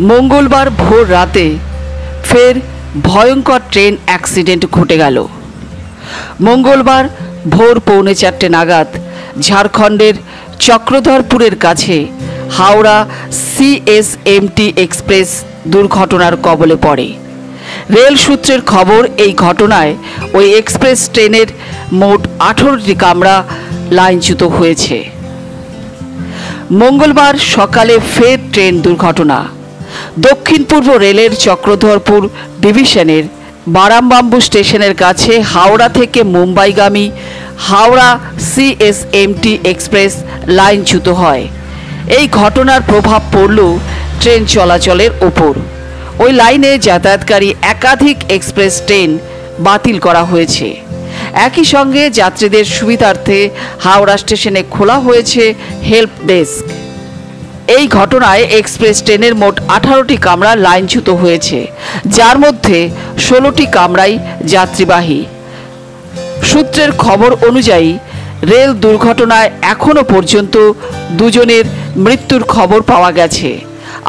মঙ্গলবার ভোর রাতে ফের ভয়ঙ্কর ট্রেন অ্যাক্সিডেন্ট ঘটে গেল। মঙ্গলবার ভোর 4:45 নাগাদ ঝাড়খণ্ডের চক্রধরপুরের কাছে হাওড়া সিএসএমটি এক্সপ্রেস দুর্ঘটনার কবলে পড়ে। রেল সূত্রের খবর, এই ঘটনায় ওই এক্সপ্রেস ট্রেনের মোট 18টি কামরা লাইনচ্যুত হয়েছে। মঙ্গলবার সকালে ফের ট্রেন দুর্ঘটনা। দক্ষিণ পূর্ব রেলের চক্রধরপুর ডিভিশনের বারামবাম্বু স্টেশনের কাছে হাওড়া থেকে মুম্বাইগামী হাওড়া সিএসএমটি এক্সপ্রেস লাইনচ্যুত হয়। এই ঘটনার প্রভাব পড়ল ট্রেন চলাচলের ওপর। ওই লাইনে যাতায়াতকারী একাধিক এক্সপ্রেস ট্রেন বাতিল করা হয়েছে। একই সঙ্গে যাত্রীদের সুবিধার্থে হাওড়া স্টেশনে খোলা হয়েছে হেল্প ডেস্ক। এই ঘটনায় এক্সপ্রেস ট্রেনের মোট 18টি কামরা লাইনচ্যুত হয়েছে, যার মধ্যে 16টি কামরাই যাত্রীবাহী। সূত্রের খবর অনুযায়ী রেল দুর্ঘটনায় এখনও পর্যন্ত 2 জনের মৃত্যুর খবর পাওয়া গেছে।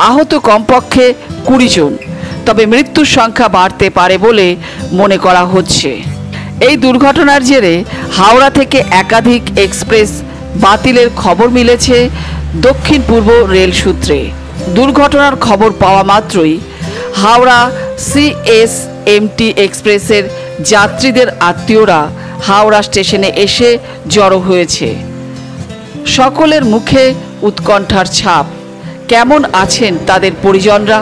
আহত কমপক্ষে 20 জন, তবে মৃত্যুর সংখ্যা বাড়তে পারে বলে মনে করা হচ্ছে। এই দুর্ঘটনার জেরে হাওড়া থেকে একাধিক এক্সপ্রেস বাতিলের খবর মিলেছে দক্ষিণ পূর্ব রেল সূত্রে। দুর্ঘটনার খবর পাওয়া মাত্রই হাওড়া সিএসএমটি এক্সপ্রেসের যাত্রীদের আত্মীয়রা হাওড়া স্টেশনে এসে জড়ো হয়েছে। সকলের মুখে উৎকণ্ঠার ছাপ। কেমন আছেন তাদের পরিজনরা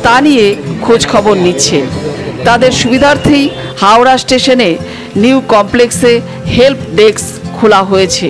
তা নিয়ে খোঁজ খবর নিচ্ছেন। তাদের সুবিধার্থেই হাওড়া স্টেশনে নিউ কমপ্লেক্সে হেল্প ডেস্ক খোলা হয়েছে।